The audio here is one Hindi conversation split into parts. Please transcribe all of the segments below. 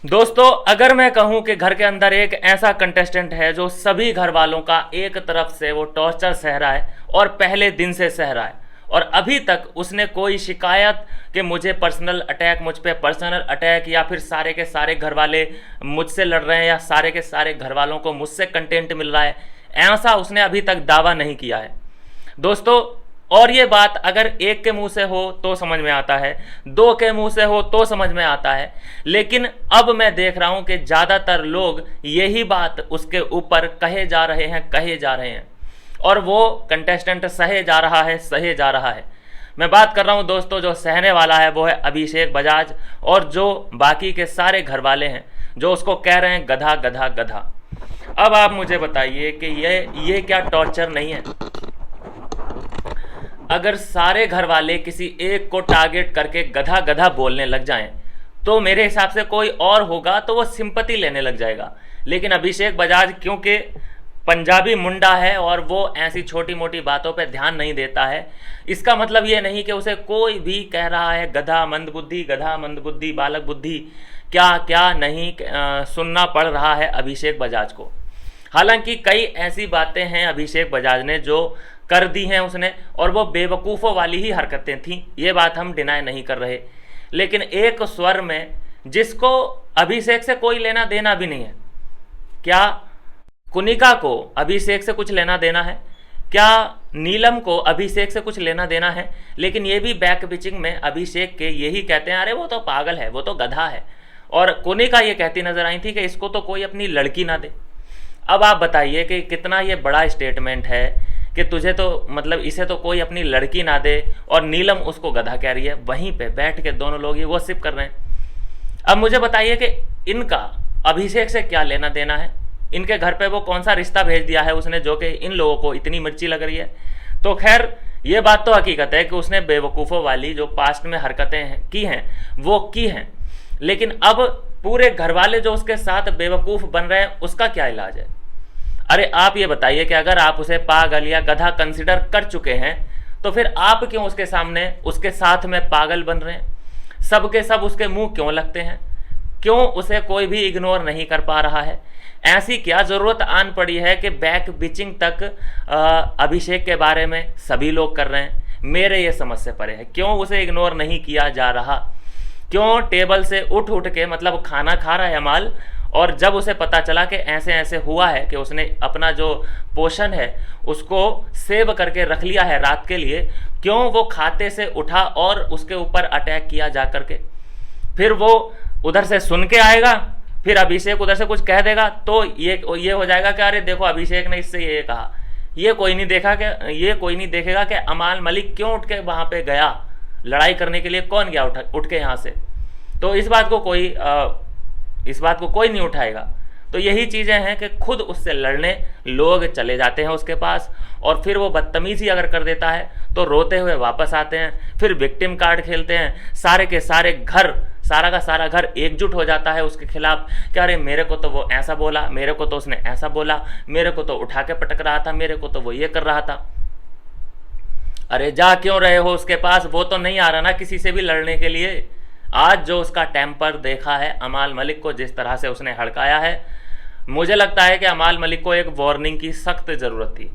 दोस्तों, अगर मैं कहूं कि घर के अंदर एक ऐसा कंटेस्टेंट है जो सभी घर वालों का एक तरफ से वो टॉर्चर सह रहा है और पहले दिन से सह रहा है, और अभी तक उसने कोई शिकायत कि मुझे पर्सनल अटैक, मुझ पे पर्सनल अटैक, या फिर सारे के सारे घर वाले मुझसे लड़ रहे हैं, या सारे के सारे घर वालों को मुझसे कंटेंट मिल रहा है, ऐसा उसने अभी तक दावा नहीं किया है दोस्तों। और ये बात अगर एक के मुंह से हो तो समझ में आता है, दो के मुंह से हो तो समझ में आता है, लेकिन अब मैं देख रहा हूं कि ज़्यादातर लोग यही बात उसके ऊपर कहे जा रहे हैं, और वो कंटेस्टेंट सहे जा रहा है, सहे जा रहा है। मैं बात कर रहा हूं दोस्तों, जो सहने वाला है वो है अभिषेक बजाज, और जो बाकी के सारे घर वाले हैं जो उसको कह रहे हैं गधा गधा गधा। अब आप मुझे बताइए कि ये क्या टॉर्चर नहीं है? अगर सारे घर वाले किसी एक को टारगेट करके गधा गधा बोलने लग जाएं, तो मेरे हिसाब से कोई और होगा तो वो सिंपैथी लेने लग जाएगा। लेकिन अभिषेक बजाज क्योंकि पंजाबी मुंडा है और वो ऐसी छोटी मोटी बातों पे ध्यान नहीं देता है, इसका मतलब ये नहीं कि उसे कोई भी कह रहा है गधा मंदबुद्धि बालक बुद्धि, क्या क्या नहीं सुनना पड़ रहा है अभिषेक बजाज को। हालांकि कई ऐसी बातें हैं अभिषेक बजाज ने जो कर दी हैं उसने, और वो बेवकूफ़ों वाली ही हरकतें थीं, ये बात हम डिनाई नहीं कर रहे। लेकिन एक स्वर में जिसको अभिषेक से कोई लेना देना भी नहीं है, क्या कुनिका को अभिषेक से कुछ लेना देना है? क्या नीलम को अभिषेक से कुछ लेना देना है? लेकिन ये भी बैक पिचिंग में अभिषेक के यही कहते हैं, अरे वो तो पागल है, वो तो गधा है। और कुनिका ये कहती नजर आई थी कि इसको तो कोई अपनी लड़की ना दे। अब आप बताइए कि कितना ये बड़ा स्टेटमेंट है कि तुझे तो मतलब इसे तो कोई अपनी लड़की ना दे, और नीलम उसको गधा कह रही है। वहीं पे बैठ के दोनों लोग ये गॉसिप कर रहे हैं। अब मुझे बताइए कि इनका अभिषेक से क्या लेना देना है? इनके घर पे वो कौन सा रिश्ता भेज दिया है उसने जो कि इन लोगों को इतनी मिर्ची लग रही है? तो खैर, ये बात तो हकीकत है कि उसने बेवकूफ़ों वाली जो पास्ट में हरकतें की हैं वो की हैं, लेकिन अब पूरे घर वाले जो उसके साथ बेवकूफ़ बन रहे हैं उसका क्या इलाज है? अरे आप ये बताइए कि अगर आप उसे पागल या गधा कंसिडर कर चुके हैं, तो फिर आप क्यों उसके सामने उसके साथ में पागल बन रहे हैं? सबके सब उसके मुंह क्यों लगते हैं? क्यों उसे कोई भी इग्नोर नहीं कर पा रहा है? ऐसी क्या ज़रूरत आन पड़ी है कि बैक बिचिंग तक अभिषेक के बारे में सभी लोग कर रहे हैं? मेरे ये समझ से परे है, क्यों उसे इग्नोर नहीं किया जा रहा? क्यों टेबल से उठ उठ के मतलब खाना खा रहा है अमाल, और जब उसे पता चला कि ऐसे ऐसे हुआ है कि उसने अपना जो पोषण है उसको सेव करके रख लिया है रात के लिए, क्यों वो खाते से उठा और उसके ऊपर अटैक किया जा करके? फिर वो उधर से सुन के आएगा, फिर अभिषेक उधर से कुछ कह देगा, तो ये हो जाएगा कि अरे देखो अभिषेक ने इससे ये कहा। ये कोई नहीं देखेगा कि अमाल मलिक क्यों उठ के वहाँ पे गया लड़ाई करने के लिए, कौन गया उठ के यहाँ से। तो इस बात को कोई नहीं उठाएगा। तो यही चीज़ें हैं कि खुद उससे लड़ने लोग चले जाते हैं उसके पास, और फिर वो बदतमीज़ी अगर कर देता है तो रोते हुए वापस आते हैं, फिर विक्टिम कार्ड खेलते हैं। सारे के सारे घर, सारा का सारा घर एकजुट हो जाता है उसके खिलाफ कि अरे मेरे को तो वो ऐसा बोला, मेरे को तो उसने ऐसा बोला, मेरे को तो उठा के पटक रहा था, मेरे को तो वो ये कर रहा था। अरे जा क्यों रहे हो उसके पास? वो तो नहीं आ रहा ना किसी से भी लड़ने के लिए। आज जो उसका टेम्पर देखा है अमाल मलिक को, जिस तरह से उसने हड़काया है, मुझे लगता है कि अमाल मलिक को एक वार्निंग की सख्त ज़रूरत थी।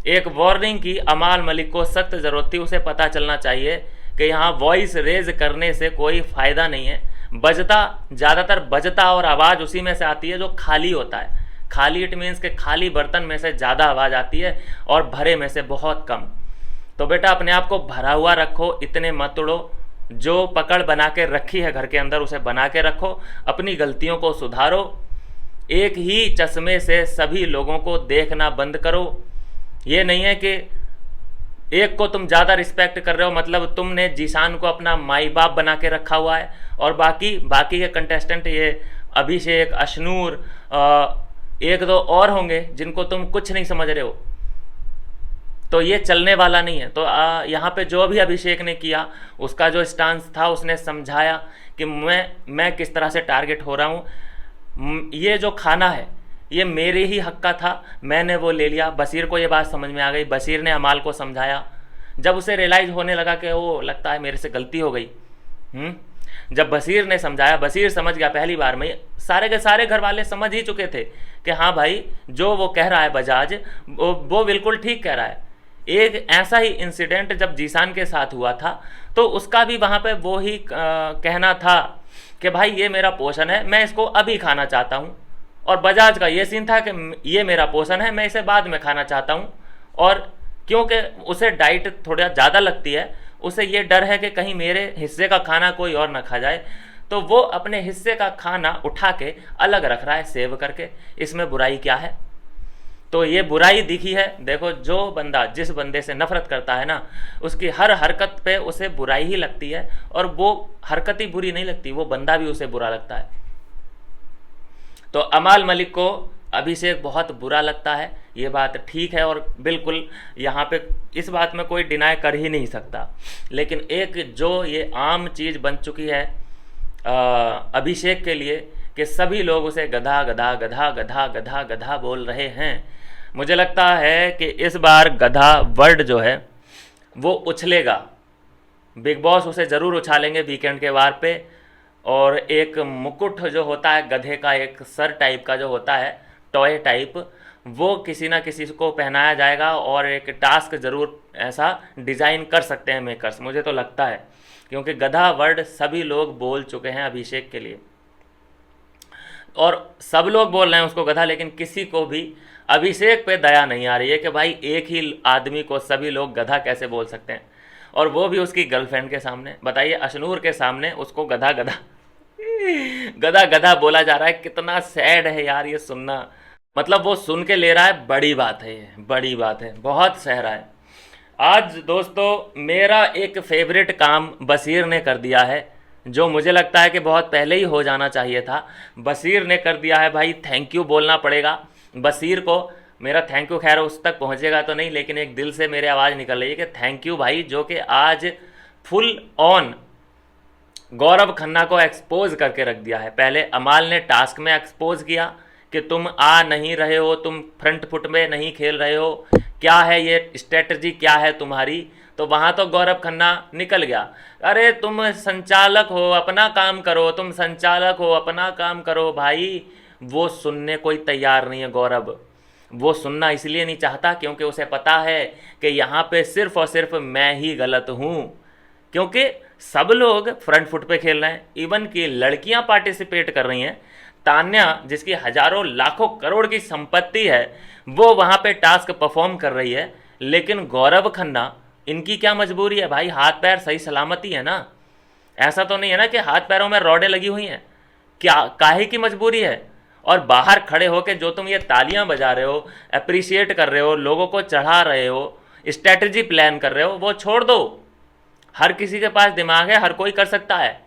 एक वार्निंग की अमाल मलिक को सख्त ज़रूरत थी। उसे पता चलना चाहिए कि यहाँ वॉइस रेज करने से कोई फ़ायदा नहीं है। ज़्यादातर बजता और आवाज़ उसी में से आती है जो खाली होता है। खाली इट मीन्स के खाली बर्तन में से ज़्यादा आवाज़ आती है और भरे में से बहुत कम। तो बेटा अपने आप को भरा हुआ रखो, इतने मत उड़ो। जो पकड़ बना के रखी है घर के अंदर उसे बना के रखो, अपनी गलतियों को सुधारो। एक ही चश्मे से सभी लोगों को देखना बंद करो। ये नहीं है कि एक को तुम ज़्यादा रिस्पेक्ट कर रहे हो, मतलब तुमने जीशान को अपना माई बाप बना के रखा हुआ है, और बाकी के कंटेस्टेंट ये अभिषेक, अशनूर, एक दो और होंगे जिनको तुम कुछ नहीं समझ रहे हो। तो ये चलने वाला नहीं है। तो यहाँ पे जो भी अभिषेक ने किया, उसका जो स्टांस था, उसने समझाया कि मैं किस तरह से टारगेट हो रहा हूँ। ये जो खाना है ये मेरे ही हक का था, मैंने वो ले लिया। बशीर को ये बात समझ में आ गई, बशीर ने अमाल को समझाया। जब उसे रियलाइज़ होने लगा कि वो लगता है मेरे से गलती हो गई, जब बशीर ने समझाया, बशीर समझ गया पहली बार में, सारे के सारे घर वाले समझ ही चुके थे कि हाँ भाई जो वो कह रहा है बजाज वो बिल्कुल ठीक कह रहा है। एक ऐसा ही इंसिडेंट जब जीसान के साथ हुआ था तो उसका भी वहाँ पे वो ही कहना था कि भाई ये मेरा पोषण है, मैं इसको अभी खाना चाहता हूँ। और बजाज का ये सीन था कि ये मेरा पोषण है, मैं इसे बाद में खाना चाहता हूँ। और क्योंकि उसे डाइट थोड़ा ज़्यादा लगती है, उसे ये डर है कि कहीं मेरे हिस्से का खाना कोई और ना खा जाए, तो वो अपने हिस्से का खाना उठा के अलग रख रहा है सेव करके। इसमें बुराई क्या है? तो ये बुराई दिखी है। देखो, जो बंदा जिस बंदे से नफरत करता है ना, उसकी हर हरकत पे उसे बुराई ही लगती है, और वो हरकत ही बुरी नहीं लगती, वो बंदा भी उसे बुरा लगता है। तो अमाल मलिक को अभिषेक बहुत बुरा लगता है, ये बात ठीक है, और बिल्कुल यहाँ पे इस बात में कोई डिनाई कर ही नहीं सकता। लेकिन एक जो ये आम चीज़ बन चुकी है अभिषेक के लिए कि सभी लोग उसे गधा गधा गधा गधा गधा गधा बोल रहे हैं, मुझे लगता है कि इस बार गधा वर्ड जो है वो उछलेगा। बिग बॉस उसे ज़रूर उछालेंगे वीकेंड के वार पे। और एक मुकुट जो होता है गधे का, एक सर टाइप का जो होता है, टॉय टाइप, वो किसी ना किसी को पहनाया जाएगा। और एक टास्क ज़रूर ऐसा डिज़ाइन कर सकते हैं मेकर्स, मुझे तो लगता है, क्योंकि गधा वर्ड सभी लोग बोल चुके हैं अभिषेक के लिए, और सब लोग बोल रहे हैं उसको गधा, लेकिन किसी को भी अभिषेक पे दया नहीं आ रही है कि भाई एक ही आदमी को सभी लोग गधा कैसे बोल सकते हैं, और वो भी उसकी गर्लफ्रेंड के सामने। बताइए, अशनूर के सामने उसको गधा गधा गधा गधा बोला जा रहा है। कितना सैड है यार ये सुनना, मतलब वो सुन के ले रहा है, बड़ी बात है, ये बड़ी बात है, बहुत सह रहा है। आज दोस्तों मेरा एक फेवरेट काम बशीर ने कर दिया है, जो मुझे लगता है कि बहुत पहले ही हो जाना चाहिए था। बशीर ने कर दिया है भाई, थैंक यू बोलना पड़ेगा बशीर को। मेरा थैंक यू खैर उस तक पहुंचेगा तो नहीं, लेकिन एक दिल से मेरे आवाज़ निकल रही है कि थैंक यू भाई, जो कि आज फुल ऑन गौरव खन्ना को एक्सपोज करके रख दिया है। पहले अमाल ने टास्क में एक्सपोज किया कि तुम आ नहीं रहे हो, तुम फ्रंट फुट में नहीं खेल रहे हो, क्या है ये स्ट्रेटजी, क्या है तुम्हारी। तो वहाँ तो गौरव खन्ना निकल गया, अरे तुम संचालक हो अपना काम करो, तुम संचालक हो अपना काम करो। भाई वो सुनने कोई तैयार नहीं है गौरव, वो सुनना इसलिए नहीं चाहता क्योंकि उसे पता है कि यहाँ पे सिर्फ और सिर्फ मैं ही गलत हूँ, क्योंकि सब लोग फ्रंट फुट पे खेल रहे हैं, इवन कि लड़कियाँ पार्टिसिपेट कर रही हैं। तान्या जिसकी हजारों लाखों करोड़ की संपत्ति है, वो वहाँ पे टास्क परफॉर्म कर रही है, लेकिन गौरव खन्ना, इनकी क्या मजबूरी है भाई, हाथ पैर सही सलामती है ना, ऐसा तो नहीं है ना कि हाथ पैरों में रॉडें लगी हुई हैं, क्या काहे की मजबूरी है। और बाहर खड़े होकर जो तुम ये तालियां बजा रहे हो, अप्रिशिएट कर रहे हो, लोगों को चढ़ा रहे हो, स्ट्रेटजी प्लान कर रहे हो, वो छोड़ दो। हर किसी के पास दिमाग है, हर कोई कर सकता है।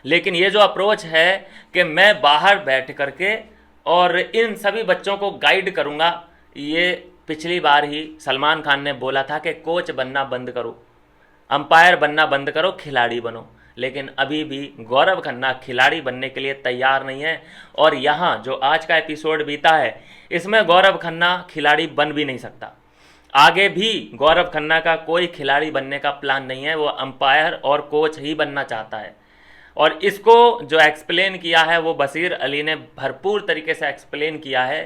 लेकिन ये जो अप्रोच है कि मैं बाहर बैठ करके और इन सभी बच्चों को गाइड करूंगा, ये पिछली बार ही सलमान खान ने बोला था कि कोच बनना बंद करो, अंपायर बनना बंद करो, खिलाड़ी बनो। लेकिन अभी भी गौरव खन्ना खिलाड़ी बनने के लिए तैयार नहीं है। और यहाँ जो आज का एपिसोड बीता है, इसमें गौरव खन्ना खिलाड़ी बन भी नहीं सकता। आगे भी गौरव खन्ना का कोई खिलाड़ी बनने का प्लान नहीं है, वो अंपायर और कोच ही बनना चाहता है। और इसको जो एक्सप्लेन किया है वो बशीर अली ने भरपूर तरीके से एक्सप्लेन किया है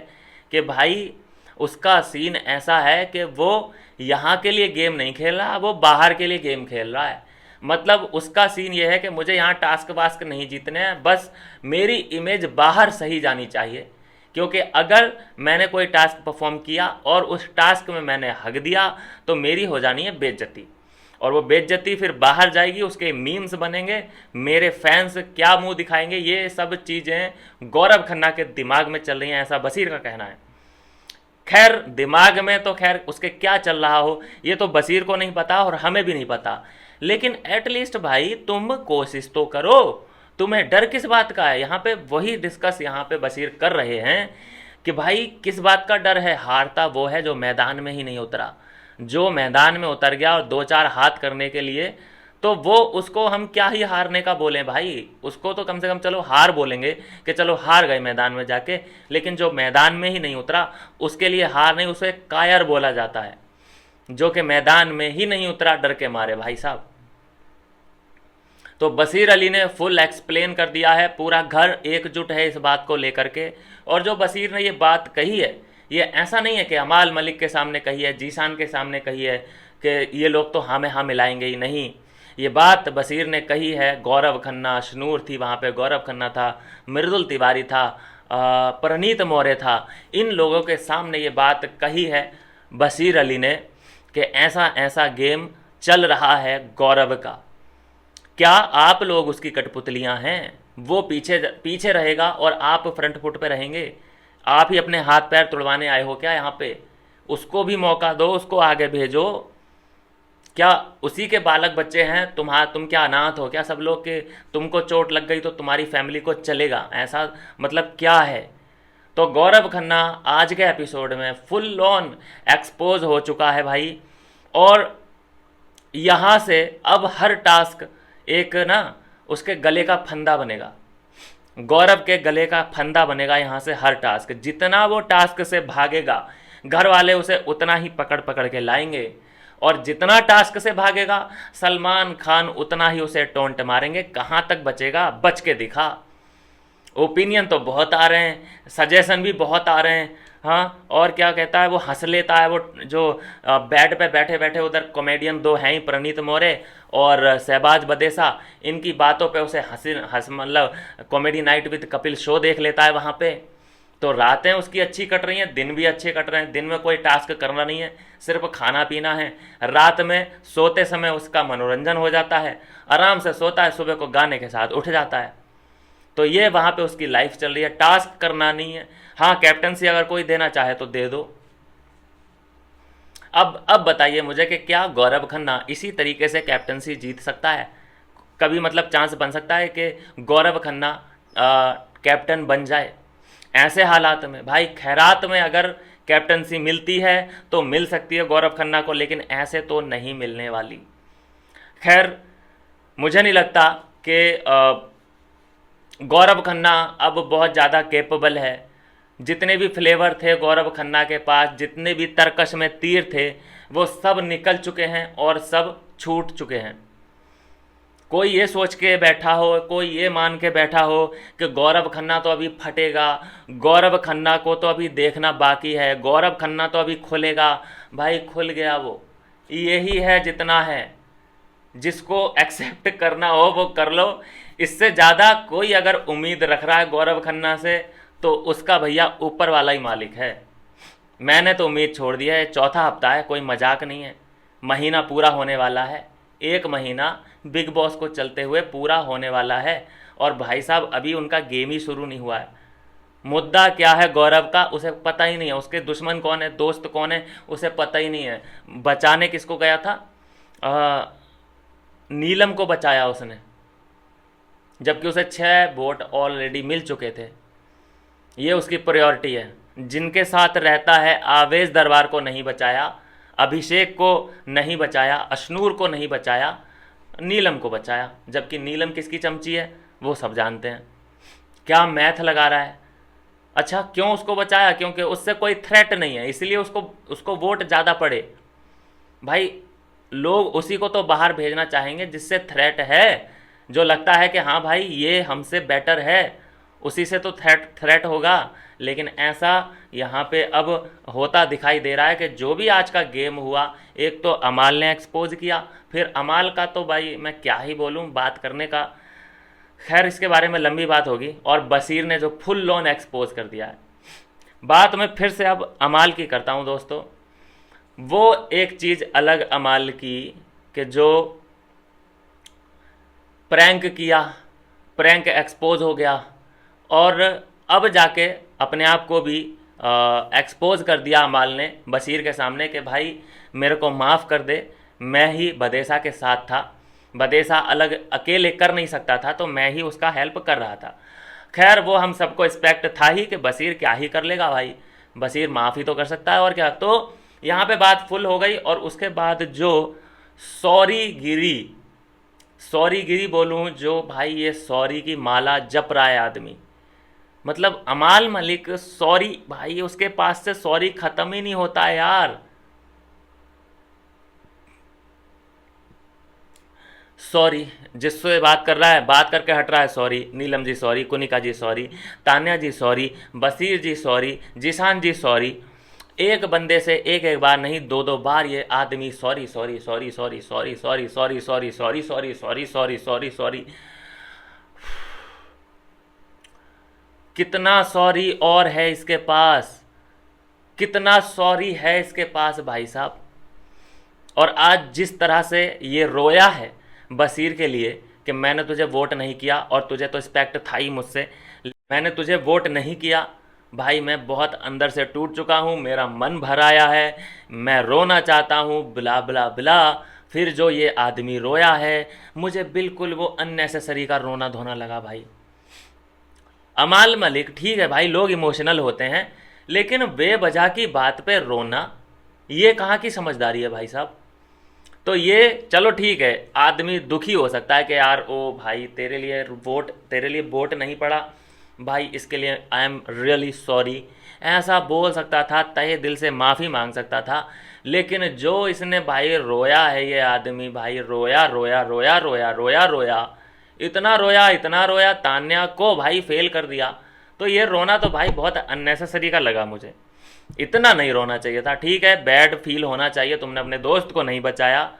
कि भाई उसका सीन ऐसा है कि वो यहाँ के लिए गेम नहीं खेल रहा, वो बाहर के लिए गेम खेल रहा है। मतलब उसका सीन ये है कि मुझे यहाँ टास्क वास्क नहीं जीतने हैं, बस मेरी इमेज बाहर सही जानी चाहिए। क्योंकि अगर मैंने कोई टास्क परफॉर्म किया और उस टास्क में मैंने हक दिया तो मेरी हो जानी है बेइज्जती, और वो बेइज्जती फिर बाहर जाएगी, उसके मीम्स बनेंगे, मेरे फैंस क्या मुंह दिखाएंगे, ये सब चीज़ें गौरव खन्ना के दिमाग में चल रही हैं, ऐसा बशीर का कहना है। खैर दिमाग में तो खैर उसके क्या चल रहा हो ये तो बशीर को नहीं पता और हमें भी नहीं पता, लेकिन एटलीस्ट भाई तुम कोशिश तो करो, तुम्हें डर किस बात का है। यहाँ पे वही डिस्कस यहाँ पे बशीर कर रहे हैं कि भाई किस बात का डर है। हारता वो है जो मैदान में ही नहीं उतरा, जो मैदान में उतर गया और दो चार हाथ करने के लिए, तो वो उसको हम क्या ही हारने का बोलें भाई, उसको तो कम से कम चलो हार बोलेंगे कि चलो हार गए मैदान में जाके, लेकिन जो मैदान में ही नहीं उतरा उसके लिए हार नहीं, उसे कायर बोला जाता है, जो कि मैदान में ही नहीं उतरा डर के मारे भाई साहब। तो बशीर अली ने फुल एक्सप्लेन कर दिया है, पूरा घर एकजुट है इस बात को लेकर के। और जो बशीर ने ये बात कही है, ये ऐसा नहीं है कि अमाल मलिक के सामने कही है, जीशान के सामने कही है कि ये लोग तो हाँ में हाँ मिलाएंगे ही नहीं। ये बात बशीर ने कही है, गौरव खन्ना, शनूर थी वहाँ पे, गौरव खन्ना था, मृदुल तिवारी था, परनीत मौर्य था, इन लोगों के सामने ये बात कही है बशीर अली ने कि ऐसा ऐसा गेम चल रहा है गौरव का। क्या आप लोग उसकी कठपुतलियां हैं? वो पीछे पीछे रहेगा और आप फ्रंट फुट पे रहेंगे। आप ही अपने हाथ पैर तुड़वाने आए हो क्या यहाँ पे? उसको भी मौका दो, उसको आगे भेजो। क्या उसी के बालक बच्चे हैं? तुम क्या अनाथ हो क्या सब लोग के? तुमको चोट लग गई तो तुम्हारी फैमिली को चलेगा, ऐसा मतलब क्या है? तो गौरव खन्ना आज के एपिसोड में फुल ऑन एक्सपोज हो चुका है भाई। और यहाँ से अब हर टास्क एक ना उसके गले का फंदा बनेगा, गौरव के गले का फंदा बनेगा यहाँ से हर टास्क। जितना वो टास्क से भागेगा, घर वाले उसे उतना ही पकड़ पकड़ के लाएंगे, और जितना टास्क से भागेगा सलमान खान उतना ही उसे टोंट मारेंगे। कहाँ तक बचेगा? बच के दिखा। ओपिनियन तो बहुत आ रहे हैं, सजेशन भी बहुत आ रहे हैं। हाँ, और क्या कहता है वो, हंस लेता है वो जो बेड पे बैठे बैठे उधर कॉमेडियन दो हैं ही, परनीत मौर्य और शहबाज बदेसा, इनकी बातों पे उसे हंस मतलब comedy night with Kapil show देख लेता है वहाँ पे। तो रातें उसकी अच्छी कट रही हैं, दिन भी अच्छे कट रहे हैं। दिन में कोई टास्क करना नहीं है, सिर्फ खाना पीना है। रात में सोते समय उसका मनोरंजन हो जाता है, आराम से सोता है, सुबह को गाने के साथ उठ जाता है। तो ये वहाँ पे उसकी लाइफ चल रही है, टास्क करना नहीं है। हाँ, कैप्टनसी अगर कोई देना चाहे तो दे दो। अब बताइए मुझे कि क्या गौरव खन्ना इसी तरीके से कैप्टनसी जीत सकता है? कभी मतलब चांस बन सकता है कि गौरव खन्ना कैप्टन बन जाए? ऐसे हालात में भाई, खैरात में अगर कैप्टनसी मिलती है तो मिल सकती है गौरव खन्ना को, लेकिन ऐसे तो नहीं मिलने वाली। खैर, मुझे नहीं लगता कि गौरव खन्ना अब बहुत ज़्यादा कैपेबल है। जितने भी फ्लेवर थे गौरव खन्ना के पास, जितने भी तरकश में तीर थे, वो सब निकल चुके हैं और सब छूट चुके हैं। कोई ये सोच के बैठा हो, कोई ये मान के बैठा हो कि गौरव खन्ना तो अभी फटेगा, गौरव खन्ना को तो अभी देखना बाकी है, गौरव खन्ना तो अभी खुलेगा। भाई खुल गया वो, यही है जितना है। जिसको एक्सेप्ट करना हो वो कर लो। इससे ज़्यादा कोई अगर उम्मीद रख रहा है गौरव खन्ना से तो उसका भैया ऊपर वाला ही मालिक है। मैंने तो उम्मीद छोड़ दी है। चौथा हफ्ता है, कोई मजाक नहीं है। महीना पूरा होने वाला है, 1 महीना बिग बॉस को चलते हुए पूरा होने वाला है, और भाई साहब अभी उनका गेम ही शुरू नहीं हुआ है। मुद्दा क्या है गौरव का उसे पता ही नहीं है, उसके दुश्मन कौन है, दोस्त कौन है, उसे पता ही नहीं है। बचाने किसको गया था? नीलम को बचाया उसने, जबकि उसे 6 वोट ऑलरेडी मिल चुके थे। ये उसकी प्रायोरिटी है। जिनके साथ रहता है, आवेश दरबार को नहीं बचाया, अभिषेक को नहीं बचाया, अशनूर को नहीं बचाया, नीलम को बचाया। जबकि नीलम किसकी चमची है वो सब जानते हैं। क्या मैथ लगा रहा है? अच्छा, क्यों उसको बचाया? क्योंकि उससे कोई थ्रेट नहीं है, इसलिए उसको वोट ज़्यादा पड़े। भाई लोग उसी को तो बाहर भेजना चाहेंगे जिससे थ्रेट है, जो लगता है कि हाँ भाई ये हमसे बेटर है, उसी से तो थ्रेट होगा। लेकिन ऐसा यहाँ पे अब होता दिखाई दे रहा है कि जो भी आज का गेम हुआ, एक तो अमाल ने एक्सपोज किया, फिर अमाल का तो भाई मैं क्या ही बोलूँ बात करने का। खैर, इसके बारे में लंबी बात होगी। और बशीर ने जो फुल लॉन एक्सपोज कर दिया है। बात मैं फिर से अब अमाल की करता हूँ दोस्तों। वो एक चीज़ अलग अमाल की कि जो प्रैंक किया, प्रैंक एक्सपोज हो गया, और अब जाके अपने आप को भी एक्सपोज कर दिया अमाल ने बशीर के सामने कि भाई मेरे को माफ़ कर दे, मैं ही बदेसा के साथ था, बदेसा अलग अकेले कर नहीं सकता था, तो मैं ही उसका हेल्प कर रहा था। खैर, वो हम सबको एक्सपेक्ट था ही कि बशीर क्या ही कर लेगा भाई, बशीर माफ़ ही तो कर सकता है और क्या। तो यहाँ पे बात फुल हो गई। और उसके बाद जो सॉरी गिरी बोलूँ, जो भाई ये सॉरी की माला जप रहा है आदमी, मतलब अमाल मलिक सॉरी, भाई उसके पास से सॉरी ख़त्म ही नहीं होता है यार। सॉरी, जिससे बात कर रहा है, बात करके हट रहा है, सॉरी। नीलम जी सॉरी, कुनिका जी सॉरी, तान्या जी सॉरी, बशीर जी सॉरी, जिशान जी सॉरी। एक बंदे से एक एक बार नहीं, दो दो बार ये आदमी sorry sorry sorry sorry sorry sorry sorry sorry sorry sorry sorry sorry sorry sorry. कितना सॉरी और है इसके पास, कितना सॉरी है इसके पास भाई साहब। और आज जिस तरह से ये रोया है बशीर के लिए कि मैंने तुझे वोट नहीं किया, और तुझे तो रिस्पेक्ट था ही मुझसे, मैंने तुझे वोट नहीं किया। भाई मैं बहुत अंदर से टूट चुका हूँ, मेरा मन भर आया है, मैं रोना चाहता हूँ, बिला बिला बिला। फिर जो ये आदमी रोया है, मुझे बिल्कुल वो अननेसेसरी का रोना धोना लगा भाई। अमाल मलिक, ठीक है भाई, लोग इमोशनल होते हैं, लेकिन बेवजह की बात पे रोना, ये कहाँ की समझदारी है भाई साहब। तो ये चलो ठीक है, आदमी दुखी हो सकता है कि यार ओ भाई तेरे लिए वोट नहीं पड़ा भाई, इसके लिए आई एम रियली सॉरी, ऐसा बोल सकता था, तहे दिल से माफ़ी मांग सकता था। लेकिन जो इसने भाई रोया है, ये आदमी भाई रोया रोया रोया रोया रोया रोया, इतना रोया, तान्या को भाई फेल कर दिया। तो ये रोना तो भाई बहुत अननेसेसरी का लगा मुझे, इतना नहीं रोना चाहिए था। ठीक है, बैड फील होना चाहिए, तुमने अपने दोस्त को नहीं बचाया,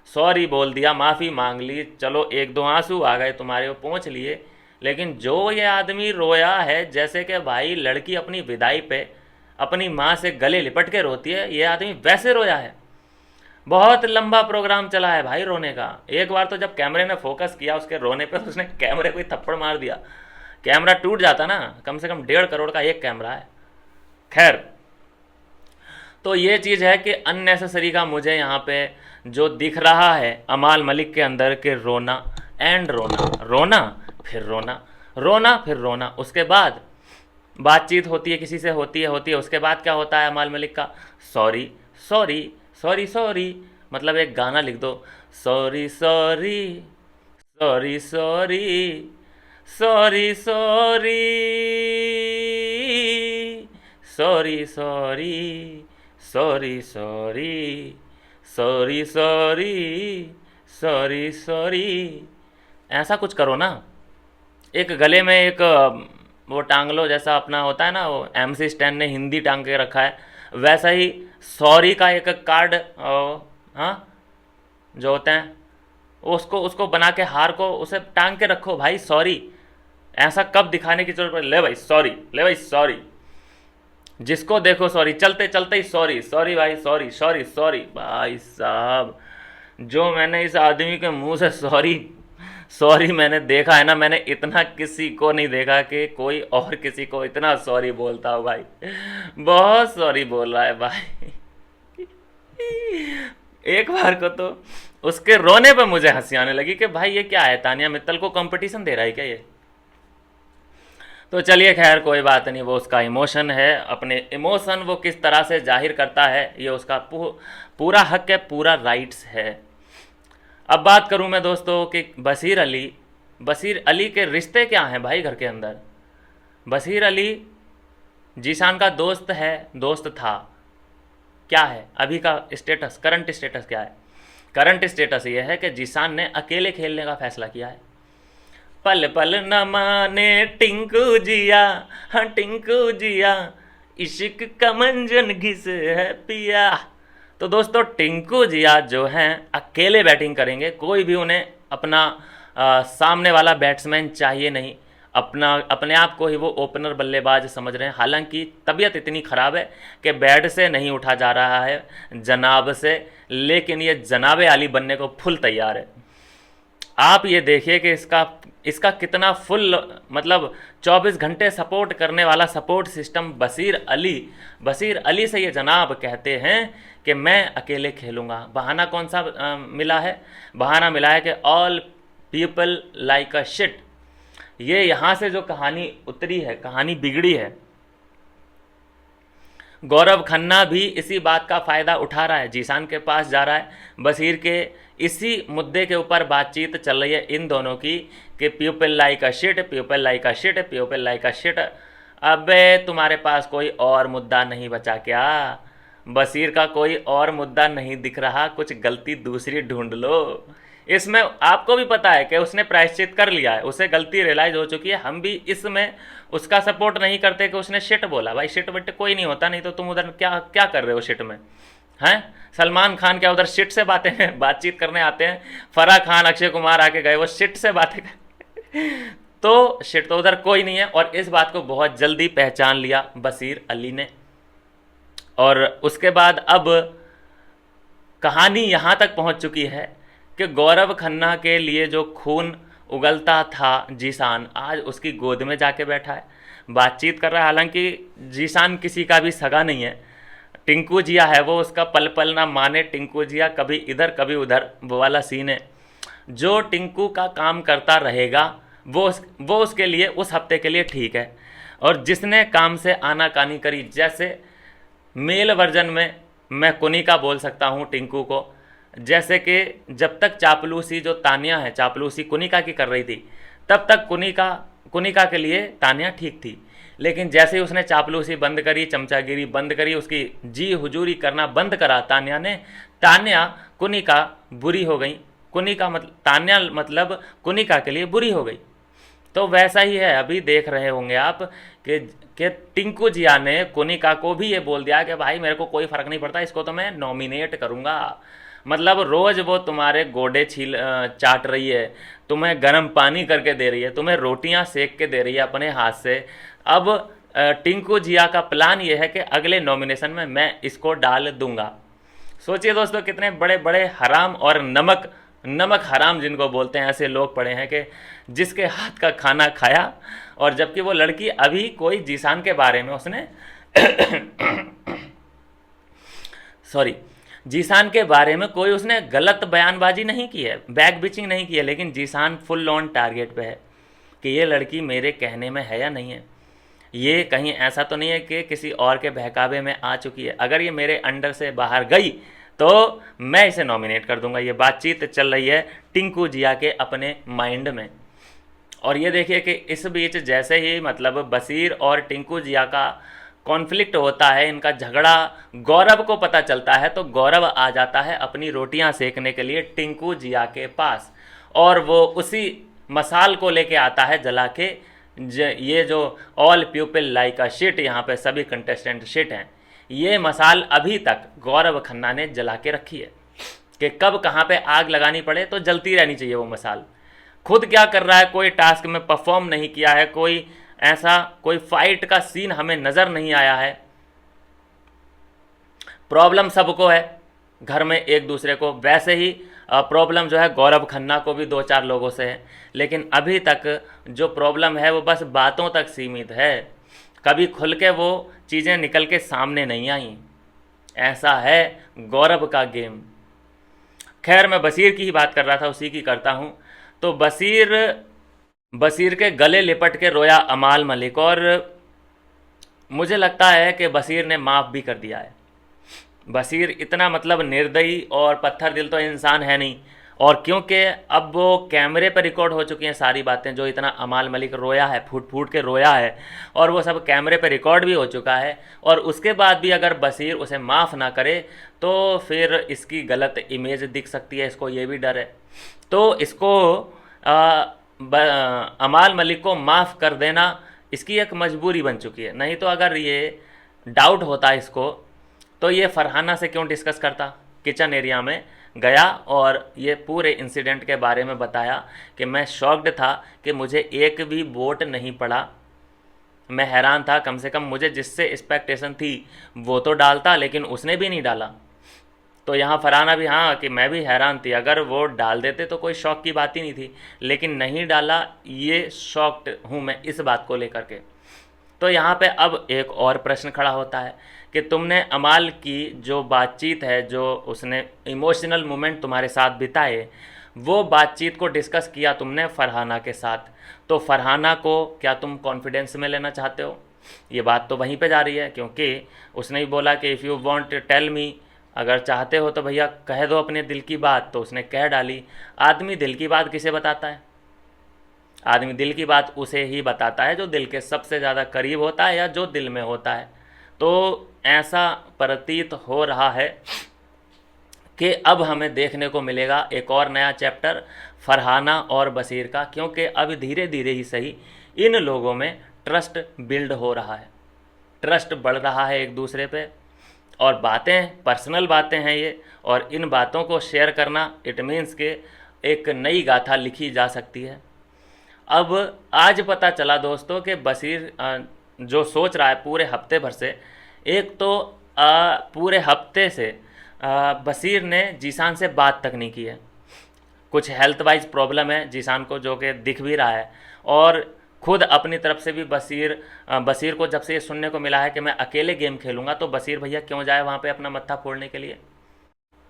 सॉरी बोल दिया, माफ़ी मांग ली, चलो एक दो आंसू आ गए तुम्हारे, वो पहुँच लिए। लेकिन जो ये आदमी रोया है, जैसे कि भाई लड़की अपनी विदाई पे अपनी माँ से गले लिपट के रोती है, ये आदमी वैसे रोया है। बहुत लंबा प्रोग्राम चला है भाई रोने का। एक बार तो जब कैमरे ने फोकस किया उसके रोने पे, तो उसने कैमरे को ही थप्पड़ मार दिया, कैमरा टूट जाता ना। कम से कम 1.5 करोड़ का एक कैमरा है। खैर, तो ये चीज़ है कि अननेसेसरी का मुझे यहाँ पे जो दिख रहा है अमाल मलिक के अंदर के रोना एंड रोना, रोना फिर रोना, रोना फिर रोना। उसके बाद बातचीत होती है, किसी से होती है, उसके बाद क्या होता है अमाल मलिक का, सॉरी सॉरी सॉरी सॉरी। मतलब एक गाना लिख दो, sorry sorry sorry sorry sorry sorry sorry sorry sorry sorry sorry sorry sorry sorry. ऐसा कुछ करो ना, एक गले में एक वो टांग लो, जैसा अपना होता है ना, वो MC स्टैन ने हिंदी टांग के रखा है, वैसा ही सॉरी का एक कार्ड, हाँ जो होते हैं, उसको उसको बना के हार को उसे टांग के रखो भाई, सॉरी। ऐसा कब दिखाने की जरूरत पड़े, ले भाई सॉरी, ले भाई सॉरी, जिसको देखो सॉरी, चलते चलते ही सॉरी, सॉरी भाई सॉरी सॉरी सॉरी। भाई साहब, जो मैंने इस आदमी के मुंह से सॉरी सॉरी मैंने देखा है ना, मैंने इतना किसी को नहीं देखा कि कोई और किसी को इतना सॉरी बोलता हो भाई। बहुत सॉरी बोल रहा है भाई। एक बार को तो उसके रोने पे मुझे हंसी आने लगी कि भाई ये क्या है, तानिया मित्तल को कंपटीशन दे रहा है क्या ये। तो चलिए खैर कोई बात नहीं, वो उसका इमोशन है, अपने इमोशन वो किस तरह से जाहिर करता है ये उसका पूरा हक है, पूरा राइट्स है। अब बात करूं मैं दोस्तों कि बशीर अली के रिश्ते क्या हैं भाई घर के अंदर। बशीर अली जीशान का दोस्त है, दोस्त था, क्या है अभी का स्टेटस, करंट स्टेटस क्या है। करंट स्टेटस ये है कि जीशान ने अकेले खेलने का फैसला किया है। पल पल न माने टिंकू जिया, हाँ टिंकू जिया, इश्क का मंजन घिस है पिया। तो दोस्तों टिंकू जिया जो हैं अकेले बैटिंग करेंगे, कोई भी उन्हें अपना सामने वाला बैट्समैन चाहिए नहीं, अपने आप को ही वो ओपनर बल्लेबाज समझ रहे हैं। हालांकि तबीयत इतनी ख़राब है कि बैट से नहीं उठा जा रहा है, जनाब से, लेकिन ये जनाब आली बनने को फुल तैयार है। आप ये देखिए कि इसका कितना फुल, मतलब 24 घंटे सपोर्ट करने वाला सपोर्ट सिस्टम बशीर अली से ये जनाब कहते हैं कि मैं अकेले खेलूँगा। बहाना कौन सा मिला है, बहाना मिला है कि all people like a shit. ये यहाँ से जो कहानी उतरी है, कहानी बिगड़ी है। गौरव खन्ना भी इसी बात का फ़ायदा उठा रहा है, जीशान के पास जा रहा है, बशीर के इसी मुद्दे के ऊपर बातचीत चल रही है इन दोनों की कि people like a shit, people like a shit, people like a shit. अबे तुम्हारे पास कोई और मुद्दा नहीं बचा क्या? बशीर का कोई और मुद्दा नहीं दिख रहा, कुछ गलती दूसरी ढूंढ लो। इसमें आपको भी पता है कि उसने प्रायश्चित कर लिया है, उसे गलती रियलाइज हो चुकी है। हम भी इसमें उसका सपोर्ट नहीं करते कि उसने शिट बोला। भाई शिट विट कोई नहीं होता, नहीं तो तुम उधर क्या क्या कर रहे हो शिट में, हैं? सलमान खान क्या उधर शिट से बातें बातचीत करने आते हैं? फराह खान, अक्षय कुमार आके गए, वो शिट से बातें कर तो शिट तो उधर कोई नहीं है। और इस बात को बहुत जल्दी पहचान लिया बशीर अली ने। और उसके बाद अब कहानी यहाँ तक पहुँच चुकी है कि गौरव खन्ना के लिए जो खून उगलता था जीशान, आज उसकी गोद में जाके बैठा है, बातचीत कर रहा है। हालांकि जीशान किसी का भी सगा नहीं है, टिंकू जिया है वो, उसका पल पल ना माने टिंकू जिया, कभी इधर कभी उधर, वो वाला सीन है। जो टिंकू का काम करता रहेगा वो उसके लिए उस हफ्ते के लिए ठीक है। और जिसने काम से आनाकानी करी, जैसे मेल वर्जन में मैं कुनिका बोल सकता हूँ टिंकू को, जैसे कि जब तक चापलूसी जो तानिया है चापलूसी कुनिका की कर रही थी, तब तक कुनिका के लिए तानिया ठीक थी। लेकिन जैसे ही उसने चापलूसी बंद करी, चमचागिरी बंद करी, उसकी जी हुजूरी करना बंद करा तानिया ने, तानिया कुनिका बुरी हो गई। कुनिका मतलब तानिया मतलब कुनिका के लिए बुरी हो गई। तो वैसा ही है, अभी देख रहे होंगे आप कि टिंकू जिया ने कुनिका को भी ये बोल दिया कि भाई मेरे को कोई फ़र्क नहीं पड़ता, इसको तो मैं नॉमिनेट करूँगा। मतलब रोज़ वो तुम्हारे गोडे चाट रही है, तुम्हें गर्म पानी करके दे रही है, तुम्हें रोटियां सेक के दे रही है अपने हाथ से। अब टिंकू जिया का प्लान ये है कि अगले नॉमिनेशन में मैं इसको डाल दूंगा। सोचिए दोस्तों, कितने बड़े बड़े हराम और नमक हराम जिनको बोलते हैं, ऐसे लोग पड़े हैं कि जिसके हाथ का खाना खाया। और जबकि वो लड़की अभी कोई जीशान के बारे में उसने सॉरी जीशान के बारे में कोई उसने गलत बयानबाजी नहीं की है, बैक बिचिंग नहीं की है, लेकिन जीशान फुल ऑन टारगेट पे है कि ये लड़की मेरे कहने में है या नहीं है। ये कहीं ऐसा तो नहीं है कि किसी और के बहकावे में आ चुकी है। अगर ये मेरे अंडर से बाहर गई तो मैं इसे नॉमिनेट कर दूंगा। ये बातचीत चल रही है टिंकू जिया के अपने माइंड में। और ये देखिए कि इस बीच जैसे ही मतलब बशीर और टिंकू जिया का कॉन्फ्लिक्ट होता है, इनका झगड़ा गौरव को पता चलता है, तो गौरव आ जाता है अपनी रोटियां सेकने के लिए टिंकू जिया के पास। और वो उसी मसाल को लेके आता है जला के। ये जो all people like a shit, यहाँ पे सभी कंटेस्टेंट शिट हैं, ये मसाल अभी तक गौरव खन्ना ने जला के रखी है कि कब कहाँ पे आग लगानी पड़े तो जलती रहनी चाहिए वो मसाल। खुद क्या कर रहा है, कोई टास्क में परफॉर्म नहीं किया है, कोई ऐसा कोई फाइट का सीन हमें नज़र नहीं आया है। प्रॉब्लम सबको है घर में एक दूसरे को, वैसे ही प्रॉब्लम जो है गौरव खन्ना को भी 2-4 लोगों से है। लेकिन अभी तक जो प्रॉब्लम है वो बस बातों तक सीमित है, कभी खुल के वो चीज़ें निकल के सामने नहीं आई। ऐसा है गौरव का गेम। खैर, मैं बशीर की ही बात कर रहा था, उसी की करता हूँ। तो बशीर के गले लिपट के रोया अमाल मलिक, और मुझे लगता है कि बशीर ने माफ़ भी कर दिया है। बशीर इतना मतलब निर्दयी और पत्थर दिल तो इंसान है नहीं। और क्योंकि अब वो कैमरे पर रिकॉर्ड हो चुकी हैं सारी बातें, जो इतना अमाल मलिक रोया है, फूट फूट के रोया है, और वो सब कैमरे पर रिकॉर्ड भी हो चुका है। और उसके बाद भी अगर बशीर उसे माफ़ ना करे तो फिर इसकी गलत इमेज दिख सकती है, इसको ये भी डर है। तो इसको अमाल मलिक को माफ़ कर देना इसकी एक मजबूरी बन चुकी है। नहीं तो अगर ये डाउट होता इसको तो ये फरहाना से क्यों डिस्कस करता। किचन एरिया में गया और ये पूरे इंसिडेंट के बारे में बताया कि मैं शॉक्ड था कि मुझे एक भी वोट नहीं पड़ा। मैं हैरान था, कम से कम मुझे जिससे एक्सपेक्टेशन थी वो तो डालता, लेकिन उसने भी नहीं डाला। तो यहाँ फरहाना भी हाँ कि मैं भी हैरान थी, अगर वो डाल देते तो कोई शौक की बात ही नहीं थी, लेकिन नहीं डाला, ये शॉक्ड हूँ मैं इस बात को लेकर के। तो यहाँ पे अब एक और प्रश्न खड़ा होता है कि तुमने अमाल की जो बातचीत है, जो उसने इमोशनल मोमेंट तुम्हारे साथ बिताए, वो बातचीत को डिस्कस किया तुमने फरहाना के साथ। तो फरहाना को क्या तुम कॉन्फिडेंस में लेना चाहते हो? ये बात तो वहीं पे जा रही है, क्योंकि उसने ही बोला कि if you want tell me, अगर चाहते हो तो भैया कह दो अपने दिल की बात। तो उसने कह डाली। आदमी दिल की बात किसे बताता है? आदमी दिल की बात उसे ही बताता है जो दिल के सबसे ज़्यादा करीब होता है या जो दिल में होता है। तो ऐसा प्रतीत हो रहा है कि अब हमें देखने को मिलेगा एक और नया चैप्टर फरहाना और बशीर का, क्योंकि अब धीरे धीरे ही सही इन लोगों में ट्रस्ट बिल्ड हो रहा है, ट्रस्ट बढ़ रहा है एक दूसरे पे। और बातें पर्सनल बातें हैं ये, और इन बातों को शेयर करना इट मीन्स के एक नई गाथा लिखी जा सकती है। अब आज पता चला दोस्तों कि बशीर जो सोच रहा है पूरे हफ्ते भर से, एक तो पूरे हफ्ते से बशीर ने जीशान से बात तक नहीं की है। कुछ हेल्थ वाइज प्रॉब्लम है जीशान को, जो कि दिख भी रहा है। और खुद अपनी तरफ से भी बशीर को जब से ये सुनने को मिला है कि मैं अकेले गेम खेलूंगा, तो बशीर भैया क्यों जाए वहाँ पे अपना मत्था फोड़ने के लिए।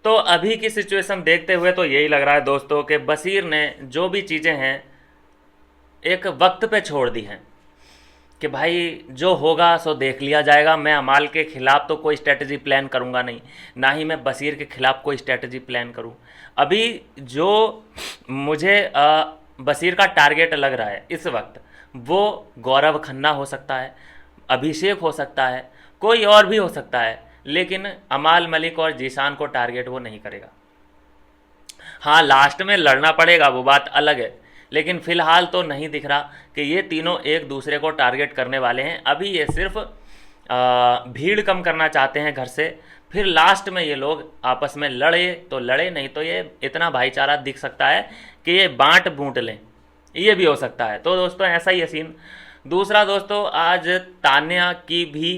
तो अभी की सिचुएशन देखते हुए तो यही लग रहा है दोस्तों कि बशीर ने जो भी चीज़ें हैं एक वक्त पे छोड़ दी हैं कि भाई जो होगा सो देख लिया जाएगा। मैं अमाल के खिलाफ तो कोई स्ट्रेटजी प्लान करूंगा नहीं, ना ही मैं बशीर के खिलाफ कोई स्ट्रेटजी प्लान करूं। अभी जो मुझे बशीर का टारगेट लग रहा है इस वक्त, वो गौरव खन्ना हो सकता है, अभिषेक हो सकता है, कोई और भी हो सकता है, लेकिन अमाल मलिक और जीशान को टारगेट वो नहीं करेगा। हाँ, लास्ट में लड़ना पड़ेगा, वो बात अलग है, लेकिन फिलहाल तो नहीं दिख रहा कि ये तीनों एक दूसरे को टारगेट करने वाले हैं। अभी ये सिर्फ भीड़ कम करना चाहते हैं घर से, फिर लास्ट में ये लोग आपस में लड़े तो लड़े, नहीं तो ये इतना भाईचारा दिख सकता है कि ये बांट बूंट लें, ये भी हो सकता है। तो दोस्तों ऐसा ही है सीन। दूसरा दोस्तों, आज तान्या की भी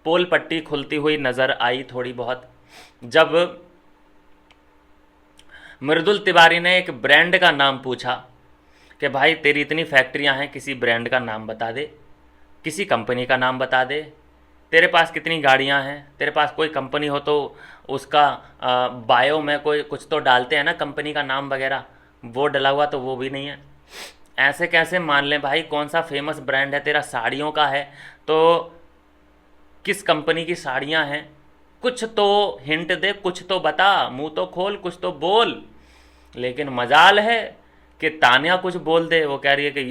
पोल पट्टी खुलती हुई नज़र आई थोड़ी बहुत, जब मृदुल तिवारी ने एक ब्रांड का नाम पूछा कि भाई तेरी इतनी फैक्ट्रियां हैं, किसी ब्रांड का नाम बता दे, किसी कंपनी का नाम बता दे, तेरे पास कितनी गाड़ियां हैं, तेरे पास कोई कंपनी हो तो उसका बायो में कोई कुछ तो डालते हैं ना कंपनी का नाम वगैरह, वो डला हुआ तो वो भी नहीं है। ऐसे कैसे मान लें भाई, कौन सा फेमस ब्रांड है तेरा, साड़ियों का है तो किस कंपनी की साड़ियां हैं, कुछ तो हिंट दे, कुछ तो बता, मुंह तो खोल, कुछ तो बोल। लेकिन मजाल है कि तान्या कुछ बोल दे, वो कह रही है कि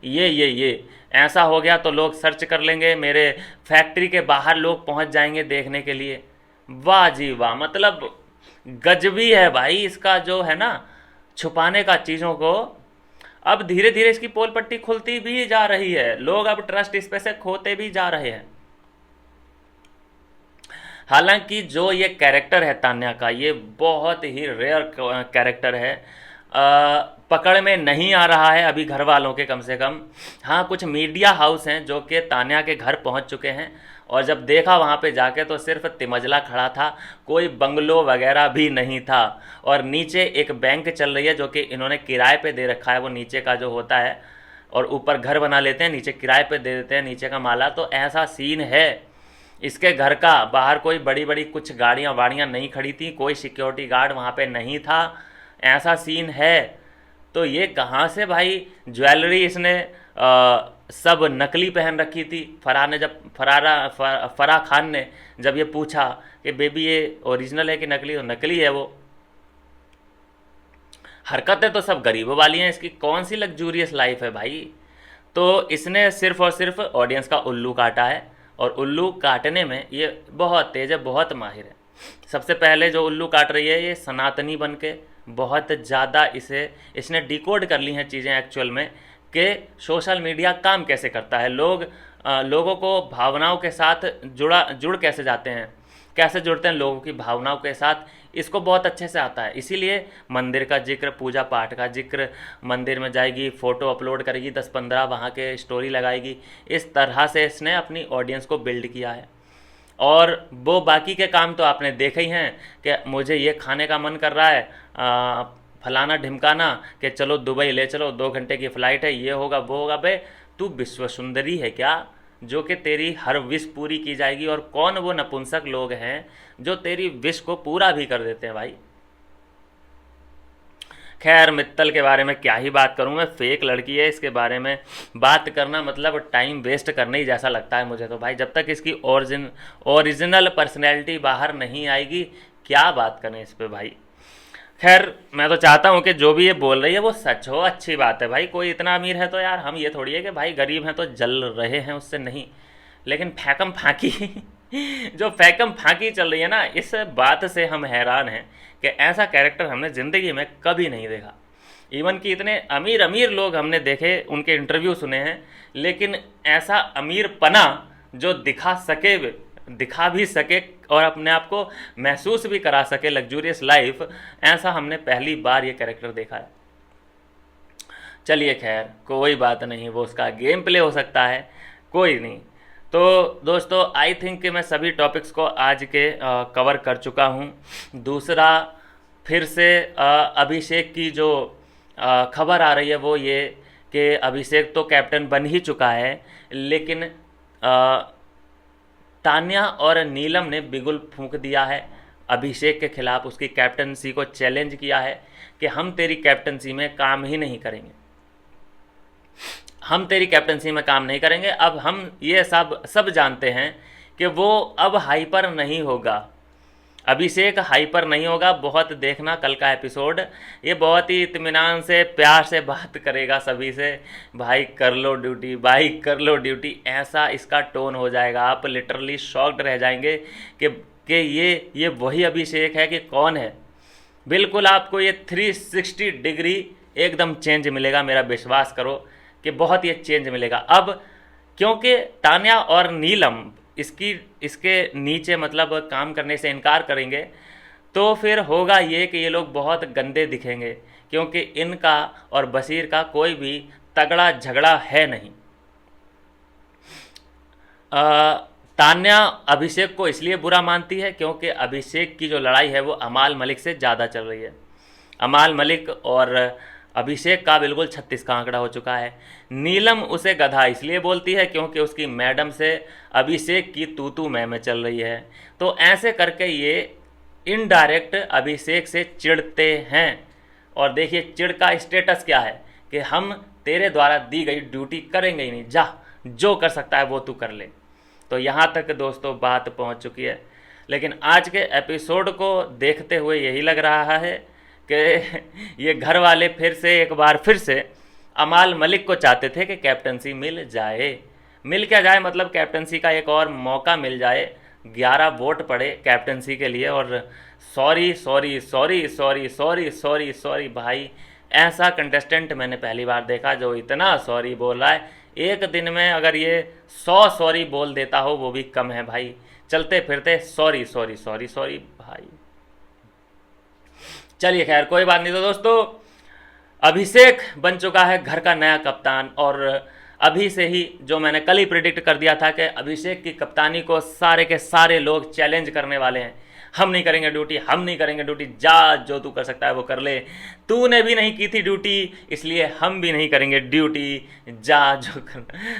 ये ऐसा हो गया तो लोग सर्च कर लेंगे, मेरे फैक्ट्री के बाहर लोग पहुंच जाएंगे देखने के लिए। वाह जी वाह, मतलब गजबी है भाई इसका जो है ना छुपाने का चीज़ों को। अब धीरे धीरे इसकी पोल पट्टी खुलती भी जा रही है, लोग अब ट्रस्ट इस पे से खोते भी जा रहे हैं। हालांकि जो ये कैरेक्टर है तान्या का, ये बहुत ही रेयर कैरेक्टर है, पकड़ में नहीं आ रहा है अभी घर वालों के, कम से कम। हाँ, कुछ मीडिया हाउस हैं जो कि तान्या के घर पहुंच चुके हैं, और जब देखा वहाँ पे जाके तो सिर्फ तिमजला खड़ा था, कोई बंगलो वगैरह भी नहीं था। और नीचे एक बैंक चल रही है जो कि इन्होंने किराए पे दे रखा है, वो नीचे का जो होता है, और ऊपर घर बना लेते हैं, नीचे किराए पे दे देते हैं नीचे का माला। तो ऐसा सीन है इसके घर का। बाहर कोई बड़ी बड़ी कुछ गाड़ियाँ वाड़ियाँ नहीं खड़ी थी, कोई सिक्योरिटी गार्ड वहाँ पे नहीं था, ऐसा सीन है। तो ये कहाँ से भाई ज्वेलरी इसने सब नकली पहन रखी थी। फराह खान ने जब ये पूछा कि बेबी ये ओरिजिनल है कि नकली, तो नकली है वो। हरकतें तो सब गरीबों वाली हैं, इसकी कौन सी लग्जूरियस लाइफ है भाई। तो इसने सिर्फ और सिर्फ ऑडियंस का उल्लू काटा है, और उल्लू काटने में ये बहुत तेज है, बहुत माहिर है। सबसे पहले जो उल्लू काट रही है ये सनातनी बन के, बहुत ज़्यादा इसने डिकोड कर ली हैं चीज़ें एक्चुअल में, कि सोशल मीडिया काम कैसे करता है, लोगों को भावनाओं के साथ जुड़ कैसे जाते हैं, कैसे जुड़ते हैं लोगों की भावनाओं के साथ, इसको बहुत अच्छे से आता है। इसीलिए मंदिर का जिक्र, पूजा पाठ का जिक्र, मंदिर में जाएगी, फ़ोटो अपलोड करेगी 10-15 वहाँ के, स्टोरी लगाएगी, इस तरह से इसने अपनी ऑडियंस को बिल्ड किया है। और वो बाकी के काम तो आपने देखे ही हैं कि मुझे ये खाने का मन कर रहा है, फलाना ढिमकाना, कि चलो दुबई ले चलो, 2 घंटे की फ़्लाइट है, ये होगा वो होगा। बे तू विश्व सुंदरी है क्या जो कि तेरी हर विश पूरी की जाएगी? और कौन वो नपुंसक लोग हैं जो तेरी विश को पूरा भी कर देते हैं भाई। खैर, मित्तल के बारे में क्या ही बात करूं मैं, फेक लड़की है, इसके बारे में बात करना मतलब टाइम वेस्ट करने ही जैसा लगता है मुझे तो भाई। जब तक इसकी ओरिजिनल पर्सनैलिटी बाहर नहीं आएगी, क्या बात करें इस पर भाई। खैर, मैं तो चाहता हूँ कि जो भी ये बोल रही है वो सच हो, अच्छी बात है भाई। कोई इतना अमीर है तो यार हम ये थोड़ी है कि भाई गरीब हैं तो जल रहे हैं उससे, नहीं। लेकिन फैकम फाकी जो फैकम फाकी चल रही है ना, इस बात से हम हैरान हैं कि ऐसा कैरेक्टर हमने ज़िंदगी में कभी नहीं देखा। इवन कि इतने अमीर अमीर लोग हमने देखे, उनके इंटरव्यू सुने हैं, लेकिन ऐसा अमीर पना जो दिखा भी सके और अपने आप को महसूस भी करा सके लग्जूरियस लाइफ, ऐसा हमने पहली बार ये कैरेक्टर देखा है। चलिए खैर कोई बात नहीं, वो उसका गेम प्ले हो सकता है, कोई नहीं। तो दोस्तों आई थिंक कि मैं सभी टॉपिक्स को आज के कवर कर चुका हूँ। दूसरा, फिर से अभिषेक की जो खबर आ रही है वो ये कि अभिषेक तो कैप्टन बन ही चुका है, लेकिन तान्या और नीलम ने बिगुल फूंक दिया है अभिषेक के खिलाफ, उसकी कैप्टनसी को चैलेंज किया है कि हम तेरी कैप्टनसी में काम ही नहीं करेंगे, हम तेरी कैप्टनसी में काम नहीं करेंगे। अब हम ये सब जानते हैं कि वो अब हाइपर नहीं होगा, अभिषेक हाइपर नहीं होगा। बहुत देखना कल का एपिसोड, ये बहुत ही इत्मीनान से प्यार से बात करेगा सभी से, भाई कर लो ड्यूटी, भाई कर लो ड्यूटी, ऐसा इसका टोन हो जाएगा। आप लिटरली शॉक्ड रह जाएंगे कि ये वही अभिषेक है कि कौन है। बिल्कुल आपको ये 360 डिग्री एकदम चेंज मिलेगा, मेरा विश्वास करो कि बहुत ही चेंज मिलेगा। अब क्योंकि तान्या और नीलम इसके नीचे मतलब काम करने से इनकार करेंगे, तो फिर होगा ये कि ये लोग बहुत गंदे दिखेंगे, क्योंकि इनका और बशीर का कोई भी तगड़ा झगड़ा है नहीं। तान्या अभिषेक को इसलिए बुरा मानती है क्योंकि अभिषेक की जो लड़ाई है वो अमाल मलिक से ज़्यादा चल रही है। अमाल मलिक और अभिषेक का बिल्कुल 36 का आंकड़ा हो चुका है। नीलम उसे गधा इसलिए बोलती है क्योंकि उसकी मैडम से अभिषेक की तू मैं चल रही है। तो ऐसे करके ये इनडायरेक्ट अभिषेक से चिढ़ते हैं। और देखिए चिढ़ का स्टेटस क्या है कि हम तेरे द्वारा दी गई ड्यूटी करेंगे ही नहीं, जा जो कर सकता है वो तू कर ले। तो यहाँ तक दोस्तों बात पहुँच चुकी है। लेकिन आज के एपिसोड को देखते हुए यही लग रहा है कि ये घर वाले एक बार फिर से अमाल मलिक को चाहते थे कि कैप्टनसी मिल जाए। मिल क्या जाए, मतलब कैप्टनसी का एक और मौका मिल जाए, 11 वोट पड़े कैप्टनसी के लिए। और sorry sorry sorry sorry sorry sorry sorry भाई, ऐसा कंटेस्टेंट मैंने पहली बार देखा जो इतना सॉरी बोल रहा है। एक दिन में अगर ये 100 सॉरी बोल देता हो वो भी कम है भाई, चलते फिरते सॉरी सॉरी सॉरी सॉरी भाई। चलिए खैर कोई बात नहीं। तो दोस्तों अभिषेक बन चुका है घर का नया कप्तान, और अभी से ही जो मैंने कल ही प्रिडिक्ट कर दिया था कि अभिषेक की कप्तानी को सारे के सारे लोग चैलेंज करने वाले हैं। हम नहीं करेंगे ड्यूटी, हम नहीं करेंगे ड्यूटी, जा जो तू कर सकता है वो कर ले, तूने भी नहीं की थी ड्यूटी इसलिए हम भी नहीं करेंगे ड्यूटी, जा जो कर।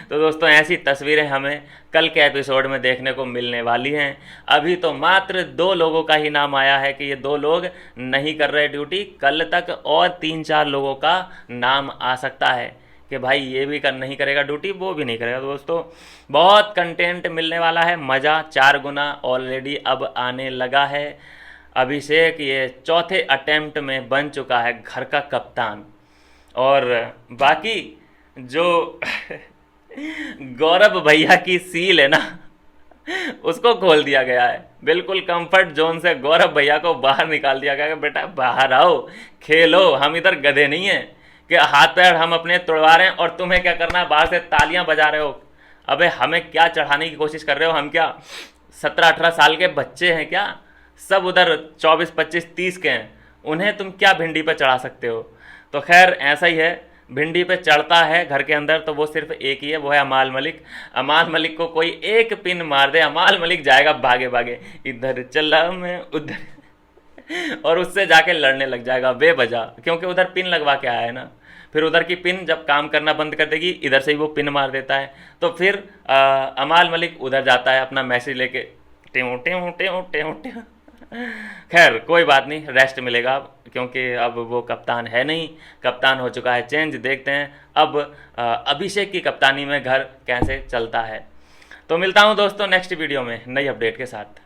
तो दोस्तों ऐसी तस्वीरें हमें कल के एपिसोड में देखने को मिलने वाली हैं। अभी तो मात्र 2 लोगों का ही नाम आया है कि ये 2 लोग नहीं कर रहे ड्यूटी, कल तक और 3-4 लोगों का नाम आ सकता है कि भाई ये भी नहीं करेगा ड्यूटी, वो भी नहीं करेगा। दोस्तों बहुत कंटेंट मिलने वाला है, मज़ा 4 गुना ऑलरेडी अब आने लगा है। अभिषेक ये चौथे अटेम्प्ट में बन चुका है घर का कप्तान, और बाकी जो गौरव भैया की सील है ना उसको खोल दिया गया है। बिल्कुल कंफर्ट जोन से गौरव भैया को बाहर निकाल दिया गया कि बेटा बाहर आओ, खेलो, हम इधर गधे नहीं हैं कि हाथ पैर हम अपने तोड़वा रहे हैं और तुम्हें क्या करना है, बाहर से तालियां बजा रहे हो। अबे हमें क्या चढ़ाने की कोशिश कर रहे हो, हम क्या 17-18 साल के बच्चे हैं क्या? सब उधर 24-25-30 के हैं, उन्हें तुम क्या भिंडी पे चढ़ा सकते हो? तो खैर ऐसा ही है, भिंडी पे चढ़ता है घर के अंदर तो वो सिर्फ एक ही है, वो है अमाल मलिक। अमाल मलिक को कोई एक पिन मार दे, अमाल मलिक जाएगा भागे भागे, इधर चला मैं उधर और उससे जाके लड़ने लग जाएगा बेवजह, क्योंकि उधर पिन लगवा के आया है ना। फिर उधर की पिन जब काम करना बंद कर देगी, इधर से ही वो पिन मार देता है। तो फिर अमाल मलिक उधर जाता है अपना मैसेज लेके, टेऊ टेऊ टेऊ टेऊ टेऊ। खैर कोई बात नहीं, रेस्ट मिलेगा अब, क्योंकि अब वो कप्तान है नहीं, कप्तान हो चुका है चेंज। देखते हैं अब अभिषेक की कप्तानी में घर कैसे चलता है। तो मिलता हूँ दोस्तों नेक्स्ट वीडियो में नई अपडेट के साथ।